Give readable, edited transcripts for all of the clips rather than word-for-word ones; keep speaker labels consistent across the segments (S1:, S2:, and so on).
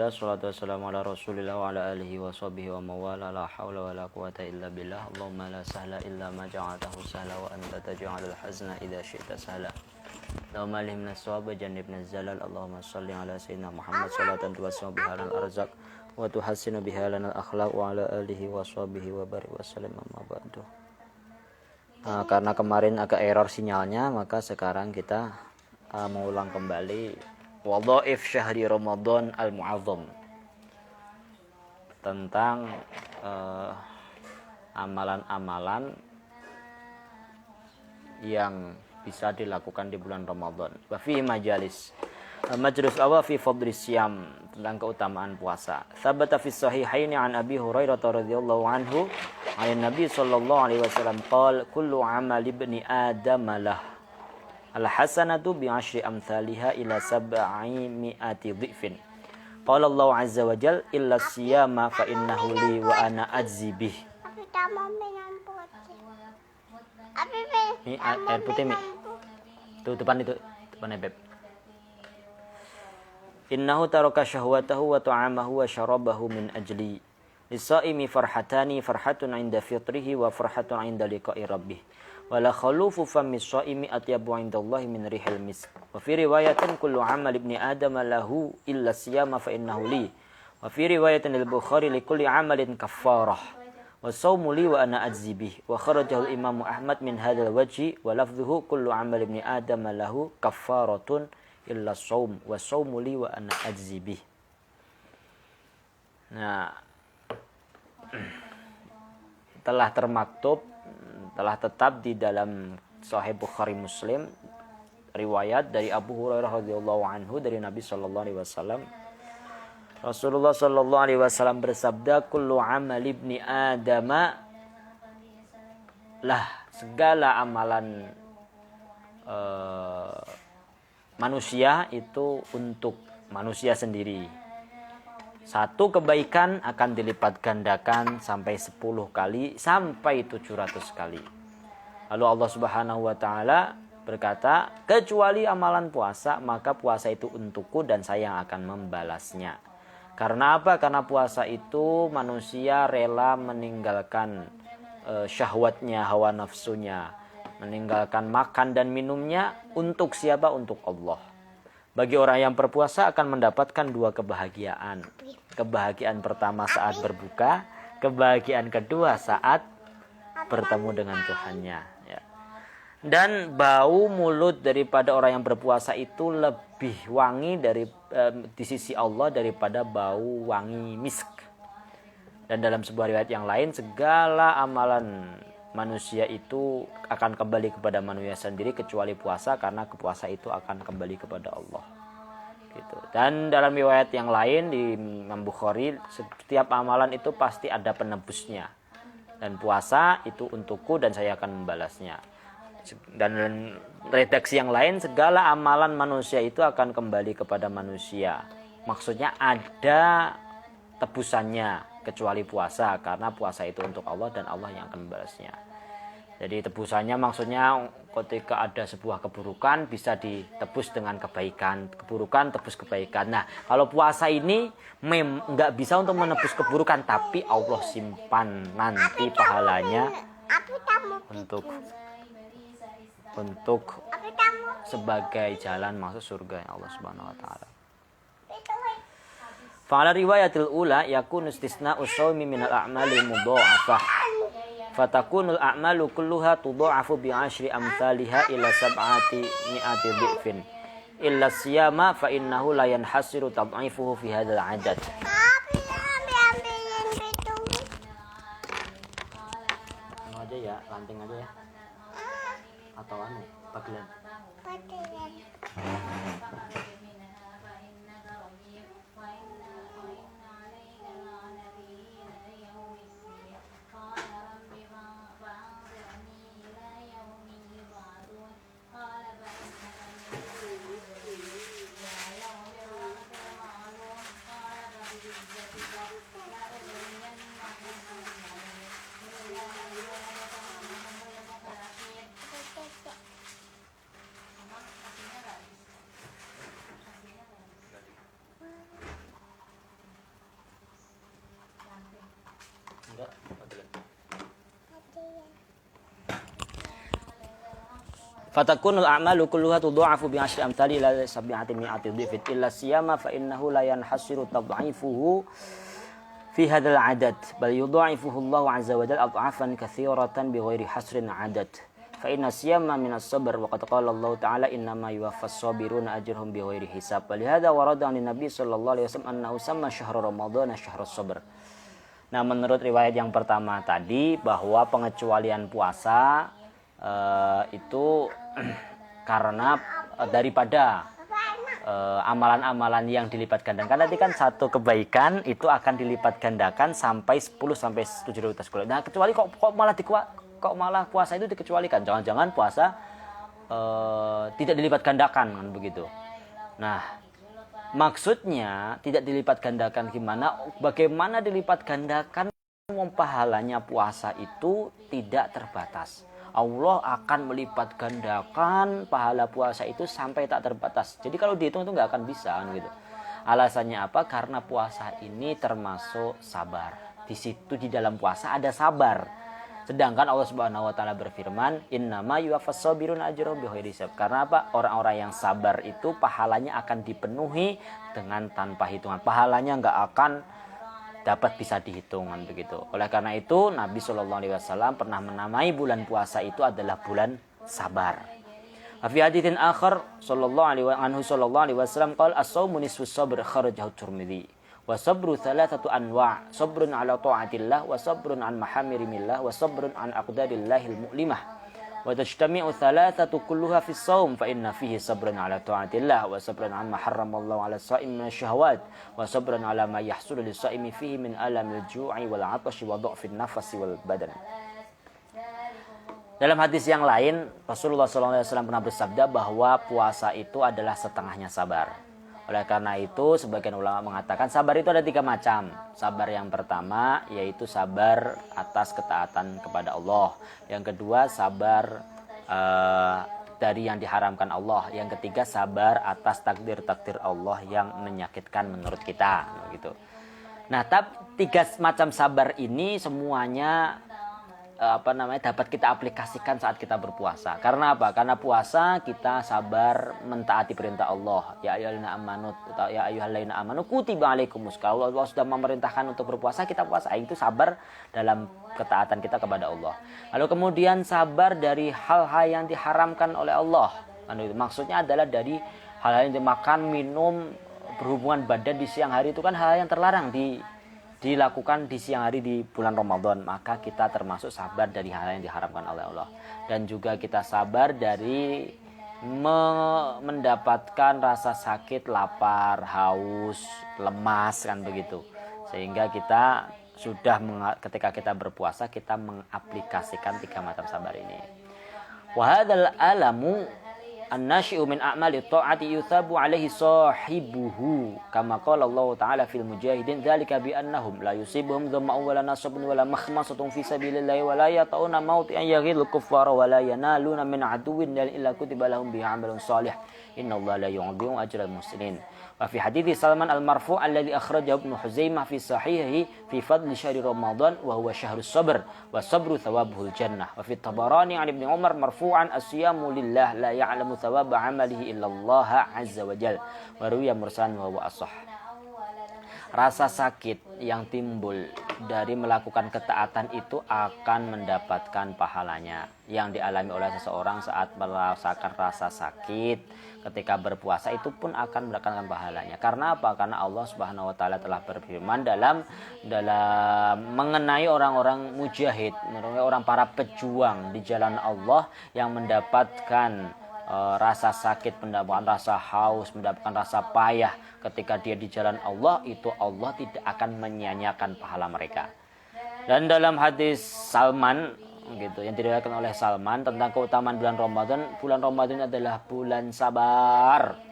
S1: Alhamdulillah, salatu wassalamu ala rasulillah wa ala alihi wa sahbihi wa mawala. La hawla wa la quwata illa billah. Allahumma la sahla illa ma ja'altahu sahla wa anta taj'alul hazna idha syi'ta sahla. Allahumma alhimna as-sawaba jannibna az-zalal. Allahumma salli ala sayyidina Muhammad salatan tuwassaw biha lana al-arzaq wa tuhassinu biha lana al-akhlaq wa ala alihi wa sahbihi wa barik wa sallam amma ba'du. Karena kemarin agak error sinyalnya, maka sekarang kita mengulang kembali Wadhaif Syahri Ramadan Al-Mu'azzam, tentang amalan-amalan yang bisa dilakukan di bulan Ramadan. Wa fi majalis majlis awal fi fadli siyam, tentang keutamaan puasa. Sabata fi sahihaini an Abi Hurairah radhiyallahu anhu an Nabi sallallahu alaihi wasallam qala kullu amali ibni adam lah al-hasanatu bi'ashri amthaliha ila sab'i mi'ati dhifin. Qala Allah azza wa jal illa siyama fa innahu li wa ana ajzi bih. Ini air putih mi. Tuh depan itu, depan Beb. Innahu taraka syahwatahu wa ta'amahu wa syarabahu min ajli. Lis-shaimi farhatani, farhatun 'inda fitrihi wa farhatun 'inda liqa'i rabbih. Wala khalufu famis shaimi atyabu 'indallahi min rihil misk. Wa fi riwayatin kullu 'amal ibni adam lahu illa siyama fa innahu li. Wa fi riwayatin al-Bukhari li kulli 'amalin kaffarah. Wa shaumu li wa ana ajzi bih. Wa kharajahu al-Imam Ahmad min hadzal wajhi wa lafdhuhu kullu 'amal ibni adam lahu kaffaratun illa shaum wa shaumu li wa ana ajzi bih. Nah, telah termaktub, telah tetap di dalam Sahih Bukhari Muslim riwayat dari Abu Hurairah radhiyallahu anhu dari Nabi sallallahu alaihi wasallam. Rasulullah sallallahu alaihi wasallam bersabda, kullu amal ibni adama lah, segala amalan manusia itu untuk manusia sendiri. Satu kebaikan akan dilipat gandakan sampai 10 kali, sampai 700 kali. Lalu Allah Subhanahu wa ta'ala berkata, kecuali amalan puasa, maka puasa itu untukku dan saya yang akan membalasnya. Karena apa? Karena puasa itu manusia rela meninggalkan syahwatnya, hawa nafsunya, meninggalkan makan dan minumnya. Untuk siapa? Untuk Allah. Bagi orang yang berpuasa akan mendapatkan 2 kebahagiaan. Kebahagiaan pertama saat berbuka, kebahagiaan kedua saat bertemu dengan Tuhannya. Ya. Dan bau mulut daripada orang yang berpuasa itu lebih wangi di sisi Allah daripada bau wangi misk. Dan dalam sebuah riwayat yang lain, segala amalan manusia itu akan kembali kepada manusia sendiri kecuali puasa, karena puasa itu akan kembali kepada Allah. Gitu. Dan dalam riwayat yang lain di Imam Bukhari, setiap amalan itu pasti ada penebusnya. Dan puasa itu untukku dan saya akan membalasnya. Dan redaksi yang lain, segala amalan manusia itu akan kembali kepada manusia. Maksudnya ada tebusannya kecuali puasa, karena puasa itu untuk Allah dan Allah yang akan membalasnya. Jadi tebusannya maksudnya ketika ada sebuah keburukan bisa ditebus dengan kebaikan, keburukan tebus kebaikan. Nah, kalau puasa ini nggak bisa untuk menebus keburukan, tapi Allah simpan nanti pahalanya untuk sebagai jalan masuk surga Allah Subhanahu wa taala. Fa'ala riwayatil ula yakunu istisna'u shaumi minal a'mali mudha'afah. Fatakunul a'malu kulluha tudha'afu bi'ashri amthaliha ila sab'ati mi'ati dhifin. Illa siyama fa innahu la yanhasiru tad'ifuhu fi hadzal 'adad. Aja ya, lanting aja ya. Atau pagelan. Fatakunul a'malu kulluha tudha'afu bi 'ashri amthali ila 700 dhifin illa siyama fa innahu la yanhasiru tad'ifuhu fi hadzal 'adad bal yudha'ifuhu Allah 'azza wa jalla adhafan katsiratan bighairi hasrin 'adad fa inna siyama min as-sabr wa qad qala Allah ta'ala innama yuwaffas sabiruna ajrahum bighairi hisab wa lihadza warada 'an Nabi sallallahu alaihi wasallam annahu samma syahr Ramadan syahrus sabr. Nah, menurut riwayat yang pertama tadi bahwa pengecualian puasa itu karena daripada amalan-amalan yang dilipat gandakan. Nanti kan satu kebaikan itu akan dilipat gandakan sampai 10 sampai 700 kali. Nah, kecuali kok malah puasa itu dikecualikan. Jangan-jangan puasa tidak dilipat gandakan kan begitu. Nah, maksudnya tidak dilipat gandakan gimana? Bagaimana dilipat gandakan? Pahalanya puasa itu tidak terbatas. Allah akan melipat gandakan pahala puasa itu sampai tak terbatas. Jadi kalau dihitung itu nggak akan bisa gitu. Alasannya apa? Karena puasa ini termasuk sabar. Di situ di dalam puasa ada sabar. Sedangkan Allah Subhanahu wa taala berfirman, "Innama yuwaffas sabiruna ajrahum bighairi hisab." Karena apa? Orang-orang yang sabar itu pahalanya akan dipenuhi dengan tanpa hitungan. Pahalanya nggak akan dapat bisa dihitungan begitu. Oleh karena itu Nabi Shallallahu Alaihi Wasallam pernah menamai bulan puasa itu adalah bulan sabar. Fi haditsin akhar sallallahu alaihi wasallam qala as-shaumu nisfus sabr kharajahu Tirmidzi. Wa sabru thalathatu anwa', sabrun 'ala ta'atillah wa sabrun 'an mahamirimillah wa sabrun 'an aqdarillahil mu'limah. Wa tajtami'u thalathatu kulluha fi shaum fa inna fihi sabrun 'ala ta'atillah wa sabrun 'an ma harramallahu 'ala as-sha'im min asy-syahawat wa sabrun 'ala ma yahsulu lis-sha'imi fihi min alamil ju'i wal 'atashi wa dha'fin nafsi wal badan. Dalam hadis yang lain Rasulullah SAW pernah bersabda bahwa puasa itu adalah setengahnya sabar. Oleh karena itu sebagian ulama mengatakan sabar itu ada 3 macam. Sabar yang pertama yaitu sabar atas ketaatan kepada Allah. Yang kedua sabar dari yang diharamkan Allah. Yang ketiga sabar atas takdir-takdir Allah yang menyakitkan menurut kita gitu. Nah, 3 macam sabar ini semuanya dapat kita aplikasikan saat kita berpuasa. Karena apa? Karena puasa kita sabar mentaati perintah Allah. Ya ayyuhallazina amanu kutiba alaikumus. Kalau Allah sudah memerintahkan untuk berpuasa, kita puasa. Itu sabar dalam ketaatan kita kepada Allah. Lalu kemudian sabar dari hal-hal yang diharamkan oleh Allah. Maksudnya adalah dari hal-hal yang dimakan, minum, berhubungan badan di siang hari itu kan hal yang terlarang dilakukan di siang hari di bulan Ramadan. Maka kita termasuk sabar dari hal yang diharamkan oleh Allah. Dan juga kita sabar dari mendapatkan rasa sakit, lapar, haus, lemas kan begitu. Sehingga kita ketika kita berpuasa kita mengaplikasikan 3 macam sabar ini. Wa hadzal alamu an-nashi'u min a'mali ta'ati yuthabu 'alaihi sahibuhu kama qala Allah ta'ala fil mujahidin dzalika bi annahum la yusibuhum dhama'un wala nasabun wala makhmasatun fi sabilillahi wa la yata'una mautan yaghidul kuffara wa la yanaluna min aduwwin illa kutiba lahum bihi 'amalun shalih innallaha la yu'dhi'u ajral muhsinin. Wa fi hadithi Salman al-marfu' alladhi akhrajahu Ibnu Huzaimah fi sahihihi fi fadli syahri Ramadan wa huwa syahrus sabr wa sabru thawabuhul jannah. Wa fi Tabarani 'an Ibnu Umar marfu'an as-siyamu lillah la ya'lamu thawaba 'amalihi illa Allah 'azza wa jalla. Wa ruwiya mursalan wa huwa as-sahih. Rasa sakit yang timbul dari melakukan ketaatan itu akan mendapatkan pahalanya yang dialami oleh seseorang saat merasakan rasa sakit ketika berpuasa itu pun akan mendapatkan pahalanya. Karena apa? Karena Allah Subhanahu wa taala telah berfirman dalam mengenai orang-orang mujahid, orang para pejuang di jalan Allah yang mendapatkan rasa sakit, mendapatkan rasa haus, mendapatkan rasa payah ketika dia di jalan Allah, itu Allah tidak akan menyia-nyiakan pahala mereka. Dan dalam hadis Salman gitu yang diriwayatkan oleh Salman tentang keutamaan bulan Ramadan adalah bulan sabar.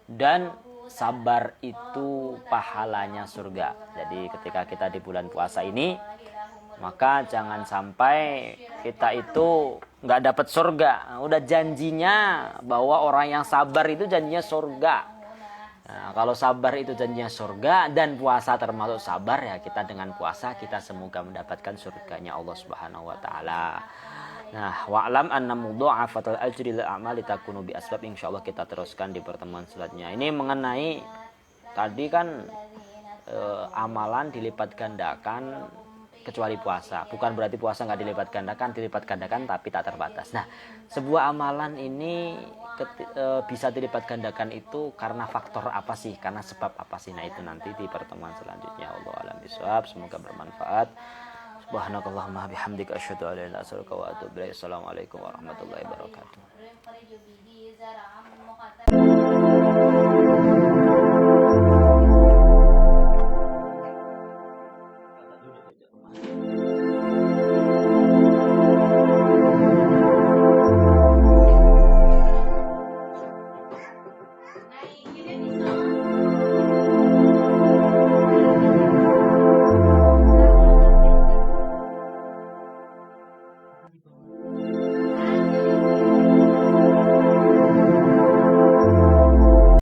S1: Dan sabar itu pahalanya surga. Jadi ketika kita di bulan puasa ini, maka jangan sampai kita itu nggak dapat surga. Udah janjinya bahwa orang yang sabar itu janjinya surga. Nah, kalau sabar itu janjinya surga dan puasa termasuk sabar, ya kita dengan puasa kita semoga mendapatkan surganya Allah Subhanahu wa taala. Nah, wa'lam anna mudha'afatal ajri lil a'mali takunu bi asbab. Insyaallah kita teruskan di pertemuan selanjutnya. Ini mengenai tadi kan amalan dilipat gandakan kecuali puasa. Bukan berarti puasa nggak dilipat gandakan tapi tak terbatas. Nah, sebuah amalan ini bisa dilipat gandakan itu karena faktor apa sih? Karena sebab apa sih? Nah, itu nanti di pertemuan selanjutnya. Wallahu a'lam bishawab. Semoga bermanfaat. Subhanakallahumma bihamdika asyhadu an la ilaha illa anta astaghfiruka wa atubu ilaik. Assalamualaikum warahmatullahi wabarakatuh.